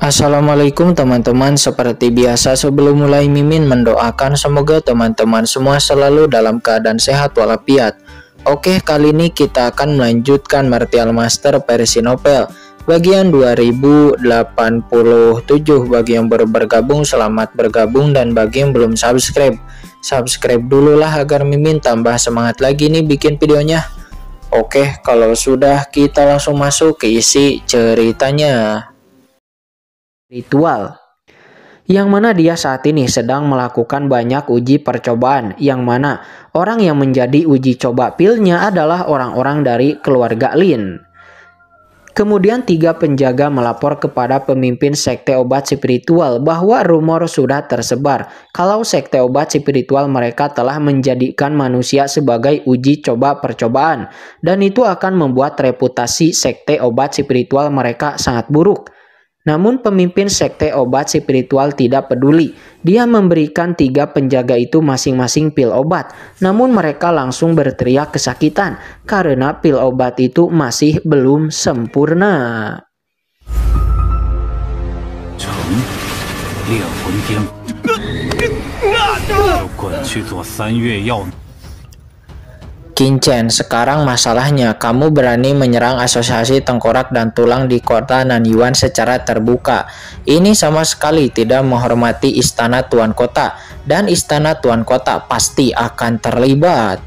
Assalamualaikum teman-teman, seperti biasa sebelum mulai Mimin mendoakan semoga teman-teman semua selalu dalam keadaan sehat walafiat. Oke, kali ini kita akan melanjutkan Martial Master versi novel bagian 2087. Bagi yang baru bergabung, selamat bergabung, dan bagi yang belum subscribe dulu lah agar Mimin tambah semangat lagi nih bikin videonya. Oke, kalau sudah kita langsung masuk ke isi ceritanya. Ritual yang mana dia saat ini sedang melakukan banyak uji percobaan, yang mana orang yang menjadi uji coba pilnya adalah orang-orang dari keluarga Lin. Kemudian 3 penjaga melapor kepada pemimpin sekte obat spiritual bahwa rumor sudah tersebar kalau sekte obat spiritual mereka telah menjadikan manusia sebagai uji coba percobaan, dan itu akan membuat reputasi sekte obat spiritual mereka sangat buruk. Namun pemimpin sekte obat spiritual tidak peduli. Dia memberikan 3 penjaga itu masing-masing pil obat. Namun mereka langsung berteriak kesakitan karena pil obat itu masih belum sempurna. Qin-Chen, sekarang masalahnya kamu berani menyerang asosiasi tengkorak dan tulang di kota Nanyuan secara terbuka. Ini sama sekali tidak menghormati istana tuan kota, dan istana tuan kota pasti akan terlibat.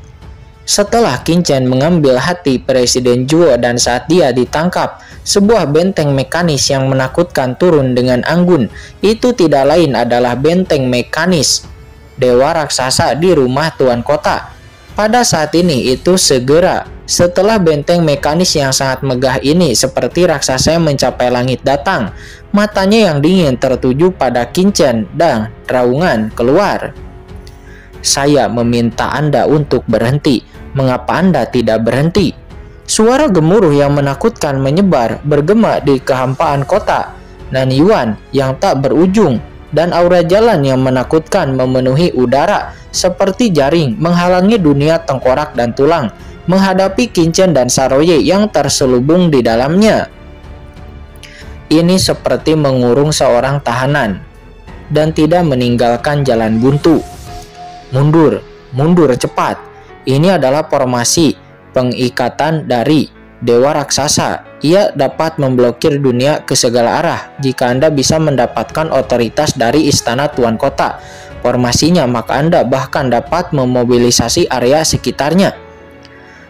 Setelah Qin-Chen mengambil hati Presiden Zhuo dan saat dia ditangkap, sebuah benteng mekanis yang menakutkan turun dengan anggun. Itu tidak lain adalah benteng mekanis Dewa Raksasa di rumah tuan kota. Pada saat ini itu segera setelah benteng mekanis yang sangat megah ini seperti raksasa yang mencapai langit datang, matanya yang dingin tertuju pada Qin-Chen dan raungan keluar. Saya meminta Anda untuk berhenti. Mengapa Anda tidak berhenti? Suara gemuruh yang menakutkan menyebar bergema di kehampaan kota Nanyuan yang tak berujung, dan aura jalan yang menakutkan memenuhi udara seperti jaring menghalangi dunia tengkorak dan tulang menghadapi Qin-Chen dan Saroye yang terselubung di dalamnya. Ini seperti mengurung seorang tahanan dan tidak meninggalkan jalan buntu. Mundur, mundur cepat. Ini adalah formasi pengikatan dari Dewa Raksasa. Ia dapat memblokir dunia ke segala arah jika Anda bisa mendapatkan otoritas dari istana tuan kota. Formasinya, maka Anda bahkan dapat memobilisasi area sekitarnya.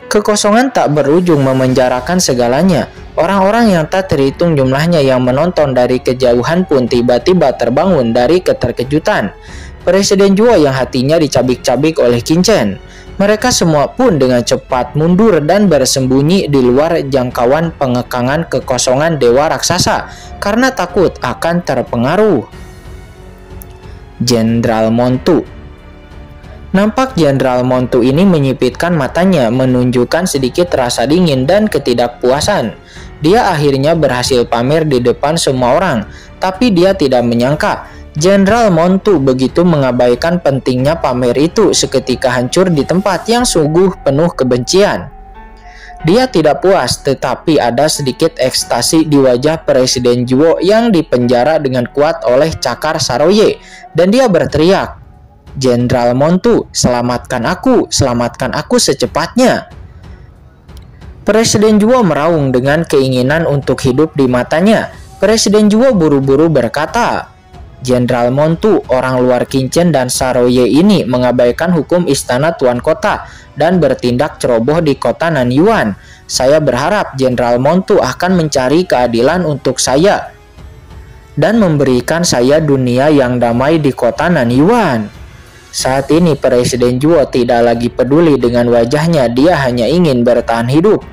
Kekosongan tak berujung memenjarakan segalanya. Orang-orang yang tak terhitung jumlahnya yang menonton dari kejauhan pun tiba-tiba terbangun dari keterkejutan. Presiden Zhuo yang hatinya dicabik-cabik oleh Qin-Chen. Mereka semua pun dengan cepat mundur dan bersembunyi di luar jangkauan pengekangan kekosongan Dewa Raksasa karena takut akan terpengaruh. Jenderal Montu. Nampak Jenderal Montu ini menyipitkan matanya, menunjukkan sedikit rasa dingin dan ketidakpuasan. Dia akhirnya berhasil pamer di depan semua orang, tapi dia tidak menyangka Jenderal Montu begitu mengabaikan pentingnya pamer itu, seketika hancur di tempat yang sungguh penuh kebencian. Dia tidak puas, tetapi ada sedikit ekstasi di wajah Presiden Zhuo yang dipenjara dengan kuat oleh cakar Saroye, dan dia berteriak, "Jenderal Montu, selamatkan aku secepatnya." Presiden Zhuo meraung dengan keinginan untuk hidup di matanya. Presiden Zhuo buru-buru berkata, "Jenderal Montu, orang luar Qin-Chen dan Saroye ini mengabaikan hukum istana tuan kota dan bertindak ceroboh di kota Nanyuan. Saya berharap Jenderal Montu akan mencari keadilan untuk saya dan memberikan saya dunia yang damai di kota Nanyuan." Saat ini Presiden Zhuo tidak lagi peduli dengan wajahnya, dia hanya ingin bertahan hidup.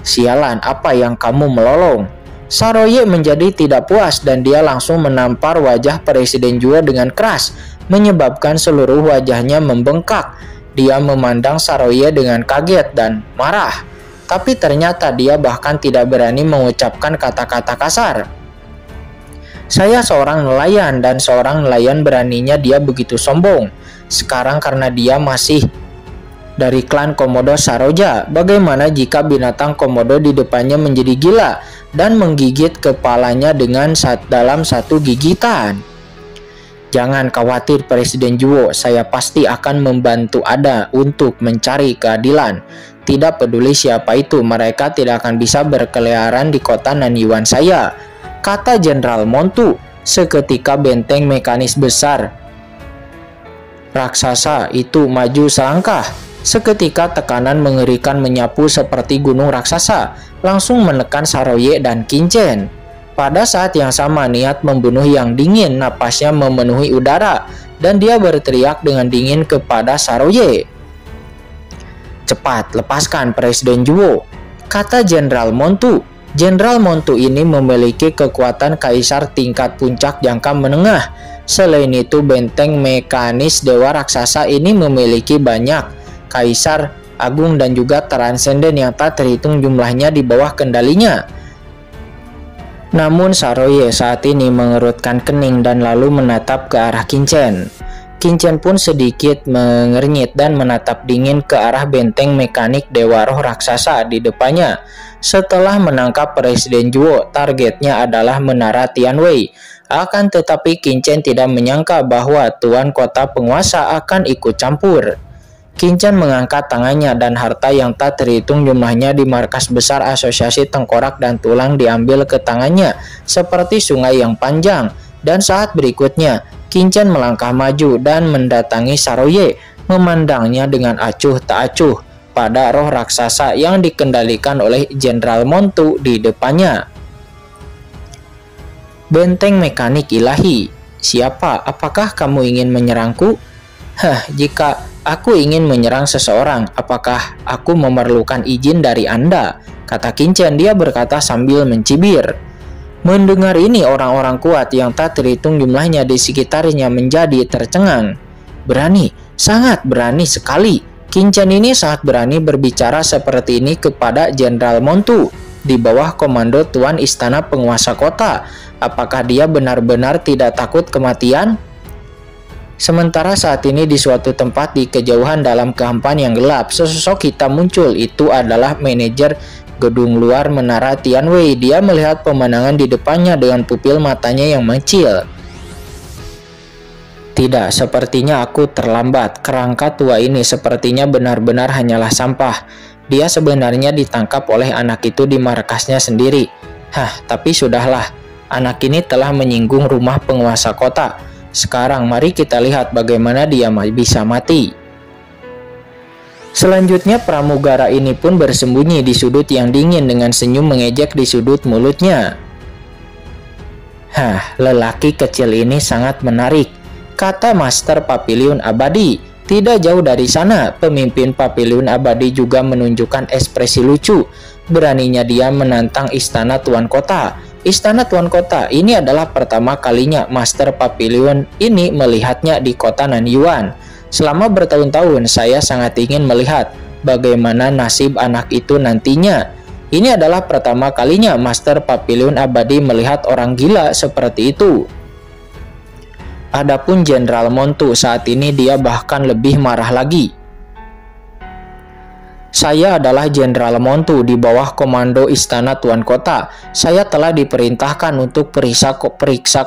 "Sialan, apa yang kamu melolong?" Saroye menjadi tidak puas dan dia langsung menampar wajah Presiden Zhuo dengan keras, menyebabkan seluruh wajahnya membengkak. Dia memandang Saroye dengan kaget dan marah, tapi ternyata dia bahkan tidak berani mengucapkan kata-kata kasar. "Saya seorang nelayan, dan seorang nelayan beraninya dia begitu sombong. Sekarang karena dia masih dari klan Komodo Saroja. Bagaimana jika binatang komodo di depannya menjadi gila dan menggigit kepalanya dalam satu gigitan? Jangan khawatir Presiden Zhuo, saya pasti akan membantu Anda untuk mencari keadilan. Tidak peduli siapa itu, mereka tidak akan bisa berkeliaran di kota Nanyuan saya, kata Jenderal Montu. Seketika benteng mekanis besar raksasa itu maju selangkah. Seketika tekanan mengerikan menyapu seperti gunung raksasa, langsung menekan Saroye dan Qingchen. Pada saat yang sama, niat membunuh yang dingin napasnya memenuhi udara, dan dia berteriak dengan dingin kepada Saroye. "Cepat, lepaskan Presiden Zhuo," kata Jenderal Montu. Jenderal Montu ini memiliki kekuatan kaisar tingkat puncak jangka menengah. Selain itu, benteng mekanis dewa raksasa ini memiliki banyak kaisar agung dan juga transenden yang tak terhitung jumlahnya di bawah kendalinya. Namun Saroye saat ini mengerutkan kening dan lalu menatap ke arah Qingchen. Qingchen pun sedikit mengernyit dan menatap dingin ke arah benteng mekanik dewa roh raksasa di depannya. Setelah menangkap Presiden Zhuo, targetnya adalah Menara Tianwei. Akan tetapi Qingchen tidak menyangka bahwa tuan kota penguasa akan ikut campur. Qingchen mengangkat tangannya dan harta yang tak terhitung jumlahnya di markas besar Asosiasi Tengkorak dan Tulang diambil ke tangannya seperti sungai yang panjang. Dan saat berikutnya, Qingchen melangkah maju dan mendatangi Saroye, memandangnya dengan acuh tak acuh pada roh raksasa yang dikendalikan oleh Jenderal Montu di depannya. "Benteng mekanik ilahi, siapa? Apakah kamu ingin menyerangku?" Jika aku ingin menyerang seseorang, apakah aku memerlukan izin dari Anda?" kata Qingchen. Dia berkata sambil mencibir. Mendengar ini, orang-orang kuat yang tak terhitung jumlahnya di sekitarnya menjadi tercengang. Berani, sangat berani sekali. Qingchen ini sangat berani berbicara seperti ini kepada Jenderal Montu di bawah komando Tuan Istana Penguasa Kota. Apakah dia benar-benar tidak takut kematian? Sementara saat ini di suatu tempat di kejauhan dalam kehampaan yang gelap, sesosok hitam muncul. Itu adalah manajer gedung luar Menara Tianwei. Dia melihat pemandangan di depannya dengan pupil matanya yang mengecil. "Tidak, sepertinya aku terlambat. Kerangka tua ini sepertinya benar-benar hanyalah sampah. Dia sebenarnya ditangkap oleh anak itu di markasnya sendiri. Tapi sudahlah. Anak ini telah menyinggung rumah penguasa kota. Sekarang mari kita lihat bagaimana dia bisa mati." Selanjutnya pramugara ini pun bersembunyi di sudut yang dingin dengan senyum mengejek di sudut mulutnya. Lelaki kecil ini sangat menarik, kata Master Papiliun Abadi. Tidak jauh dari sana, pemimpin Papiliun Abadi juga menunjukkan ekspresi lucu. Beraninya dia menantang Istana Tuan Kota. Istana Tuan Kota ini adalah pertama kalinya Master Papiliun ini melihatnya di kota Nanyuan. Selama bertahun-tahun saya sangat ingin melihat bagaimana nasib anak itu nantinya. Ini adalah pertama kalinya Master Papiliun Abadi melihat orang gila seperti itu. Adapun Jenderal Montu saat ini dia bahkan lebih marah lagi. "Saya adalah Jenderal Montu di bawah komando Istana Tuan Kota. Saya telah diperintahkan untuk periksa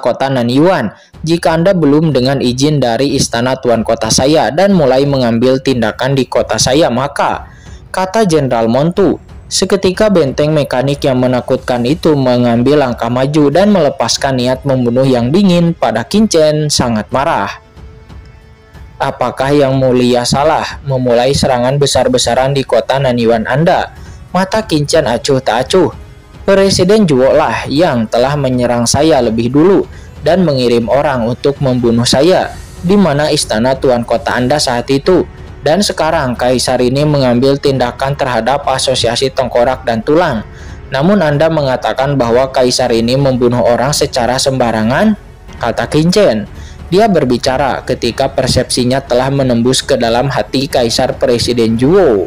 kota Nanyuan. Jika Anda belum dengan izin dari Istana Tuan Kota saya dan mulai mengambil tindakan di kota saya, maka," kata Jenderal Montu. Seketika benteng mekanik yang menakutkan itu mengambil langkah maju dan melepaskan niat membunuh yang dingin pada Qingchen sangat marah. "Apakah Yang Mulia salah memulai serangan besar-besaran di kota Nanyuan Anda?" Mata Qingchen acuh tak acuh. "Presiden Zhuo lah yang telah menyerang saya lebih dulu dan mengirim orang untuk membunuh saya. Di mana istana Tuan Kota Anda saat itu? Dan sekarang Kaisar ini mengambil tindakan terhadap Asosiasi Tengkorak dan Tulang. Namun Anda mengatakan bahwa Kaisar ini membunuh orang secara sembarangan?" kata Qingchen. Dia berbicara ketika persepsinya telah menembus ke dalam hati Kaisar Presiden Zhuo.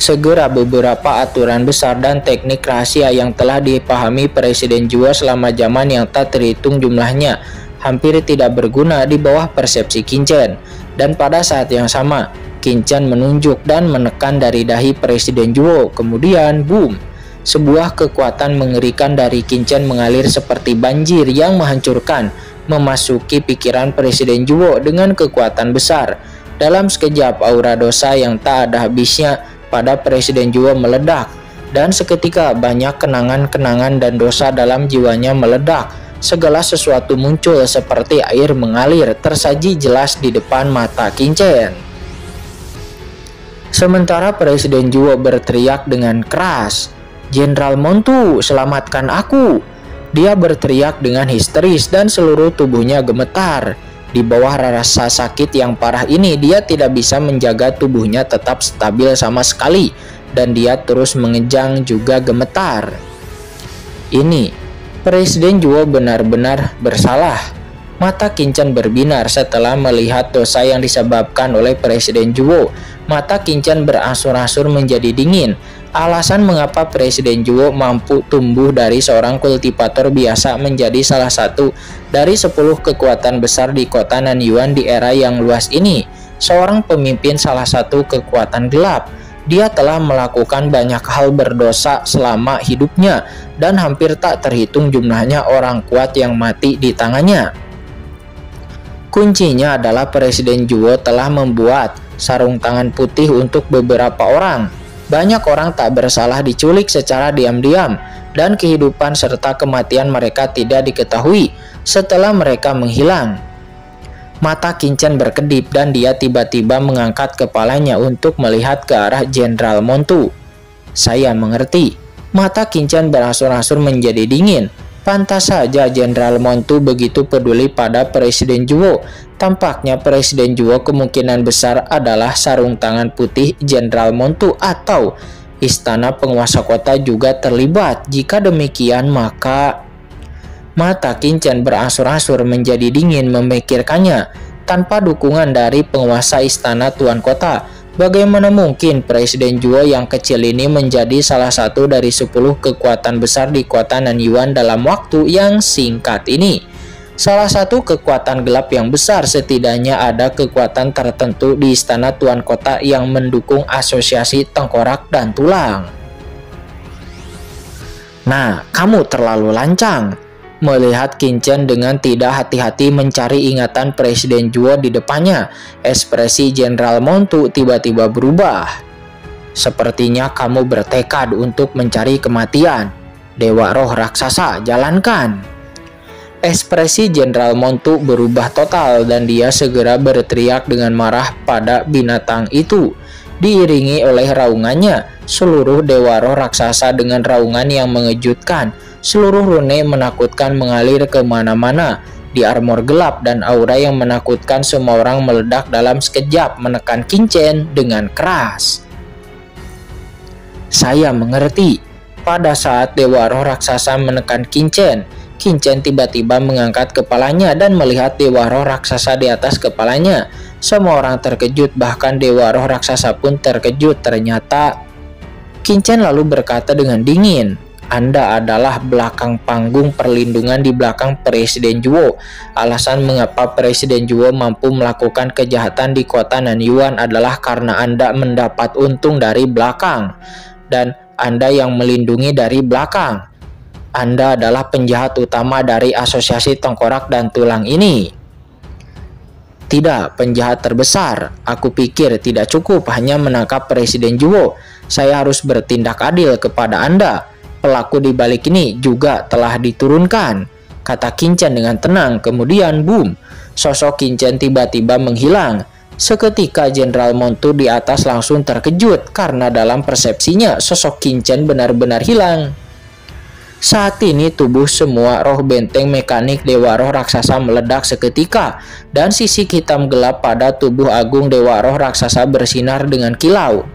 Segera beberapa aturan besar dan teknik rahasia yang telah dipahami Presiden Zhuo selama zaman yang tak terhitung jumlahnya hampir tidak berguna di bawah persepsi Qingchen. Dan pada saat yang sama, Kincen menunjuk dan menekan dari dahi Presiden Zhuo. Kemudian, boom! Sebuah kekuatan mengerikan dari Kincen mengalir seperti banjir yang menghancurkan, memasuki pikiran Presiden Zhuo dengan kekuatan besar. Dalam sekejap, aura dosa yang tak ada habisnya pada Presiden Zhuo meledak, dan seketika banyak kenangan-kenangan dan dosa dalam jiwanya meledak. Segala sesuatu muncul seperti air mengalir, tersaji jelas di depan mata Kincen. Sementara Presiden Zhuo berteriak dengan keras, "Jenderal Montu, selamatkan aku!" Dia berteriak dengan histeris dan seluruh tubuhnya gemetar. Di bawah rasa sakit yang parah ini, dia tidak bisa menjaga tubuhnya tetap stabil sama sekali, dan dia terus mengejang juga gemetar. Ini Presiden Zhuo benar-benar bersalah. Mata Kincen berbinar setelah melihat dosa yang disebabkan oleh Presiden Zhuo. Mata Kincen berangsur-angsur menjadi dingin. Alasan mengapa Presiden Zhuo mampu tumbuh dari seorang kultivator biasa menjadi salah satu dari 10 kekuatan besar di kota Nanyuan di era yang luas ini. Seorang pemimpin salah satu kekuatan gelap. Dia telah melakukan banyak hal berdosa selama hidupnya, dan hampir tak terhitung jumlahnya orang kuat yang mati di tangannya. Kuncinya adalah Presiden Zhuo telah membuat sarung tangan putih untuk beberapa orang. Banyak orang tak bersalah diculik secara diam-diam, dan kehidupan serta kematian mereka tidak diketahui setelah mereka menghilang. Mata Kincen berkedip dan dia tiba-tiba mengangkat kepalanya untuk melihat ke arah Jenderal Montu. "Saya mengerti." Mata Kincen berangsur-angsur menjadi dingin. Pantas saja Jenderal Montu begitu peduli pada Presiden Zhuo. Tampaknya Presiden Zhuo kemungkinan besar adalah sarung tangan putih Jenderal Montu, atau istana penguasa kota juga terlibat. Jika demikian, maka mata Kincen berangsur-angsur menjadi dingin memikirkannya. Tanpa dukungan dari penguasa istana Tuan Kota, bagaimana mungkin Presiden Zhuo yang kecil ini menjadi salah satu dari 10 kekuatan besar di kota Nanyuan dalam waktu yang singkat ini? Salah satu kekuatan gelap yang besar, setidaknya ada kekuatan tertentu di istana Tuan Kota yang mendukung asosiasi tengkorak dan tulang. "Nah, kamu terlalu lancang." Melihat Kincen dengan tidak hati-hati mencari ingatan Presiden Zhuo di depannya, ekspresi Jenderal Montu tiba-tiba berubah. "Sepertinya kamu bertekad untuk mencari kematian. Dewa Roh Raksasa, jalankan." Ekspresi Jenderal Montu berubah total dan dia segera berteriak dengan marah pada binatang itu. Diiringi oleh raungannya, seluruh Dewa Roh Raksasa dengan raungan yang mengejutkan. Seluruh rune menakutkan mengalir kemana-mana. Di armor gelap dan aura yang menakutkan, semua orang meledak dalam sekejap menekan Kincen dengan keras. "Saya mengerti." Pada saat Dewa Roh Raksasa menekan Kincen, Kincen tiba-tiba mengangkat kepalanya dan melihat Dewa Roh Raksasa di atas kepalanya. Semua orang terkejut, bahkan Dewa Roh Raksasa pun terkejut. Ternyata Kincen lalu berkata dengan dingin, "Anda adalah belakang panggung perlindungan di belakang Presiden Zhuo. Alasan mengapa Presiden Zhuo mampu melakukan kejahatan di kota Nanyuan adalah karena Anda mendapat untung dari belakang, dan Anda yang melindungi dari belakang. Anda adalah penjahat utama dari asosiasi tengkorak dan tulang ini." "Tidak, penjahat terbesar. Aku pikir tidak cukup hanya menangkap Presiden Zhuo. Saya harus bertindak adil kepada Anda. Pelaku di balik ini juga telah diturunkan," kata Kincen dengan tenang. Kemudian boom, sosok Kincen tiba-tiba menghilang. Seketika Jenderal Montu di atas langsung terkejut karena dalam persepsinya sosok Kincen benar-benar hilang. Saat ini tubuh semua roh benteng mekanik Dewa Roh Raksasa meledak seketika, dan sisik hitam gelap pada tubuh agung Dewa Roh Raksasa bersinar dengan kilau.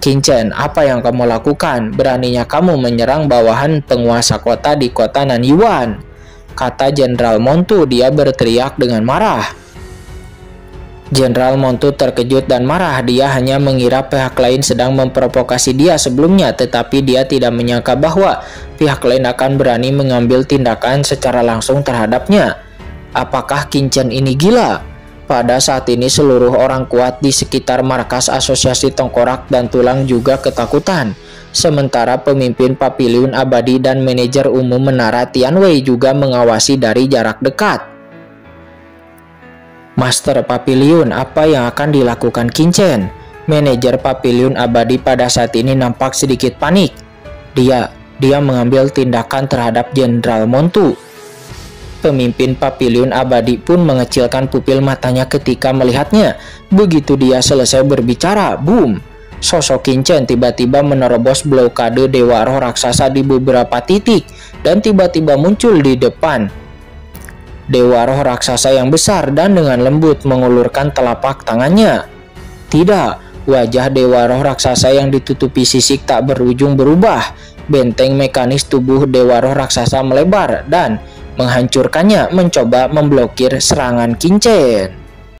"Kincen, apa yang kamu lakukan? Beraninya kamu menyerang bawahan penguasa kota di kota Nanyuan," kata Jenderal Montu. Dia berteriak dengan marah. Jenderal Montu terkejut dan marah. Dia hanya mengira pihak lain sedang memprovokasi dia sebelumnya, tetapi dia tidak menyangka bahwa pihak lain akan berani mengambil tindakan secara langsung terhadapnya. Apakah Kincen ini gila? Pada saat ini seluruh orang kuat di sekitar markas Asosiasi Tengkorak dan Tulang juga ketakutan. Sementara pemimpin Papiliun Abadi dan manajer umum Menara Tianwei juga mengawasi dari jarak dekat. Master Papiliun, apa yang akan dilakukan Qin Chen? Manajer Papiliun Abadi pada saat ini nampak sedikit panik. Dia mengambil tindakan terhadap Jenderal Montu. Pemimpin Papiliun Abadi pun mengecilkan pupil matanya ketika melihatnya. Begitu dia selesai berbicara, boom! Sosok Qin Chen tiba-tiba menerobos blokade Dewa Roh Raksasa di beberapa titik dan tiba-tiba muncul di depan Dewa Roh Raksasa yang besar dan dengan lembut mengulurkan telapak tangannya. Tidak, wajah Dewa Roh Raksasa yang ditutupi sisik tak berujung berubah. Benteng mekanis tubuh Dewa Roh Raksasa melebar dan menghancurkannya, mencoba memblokir serangan Qin Chen.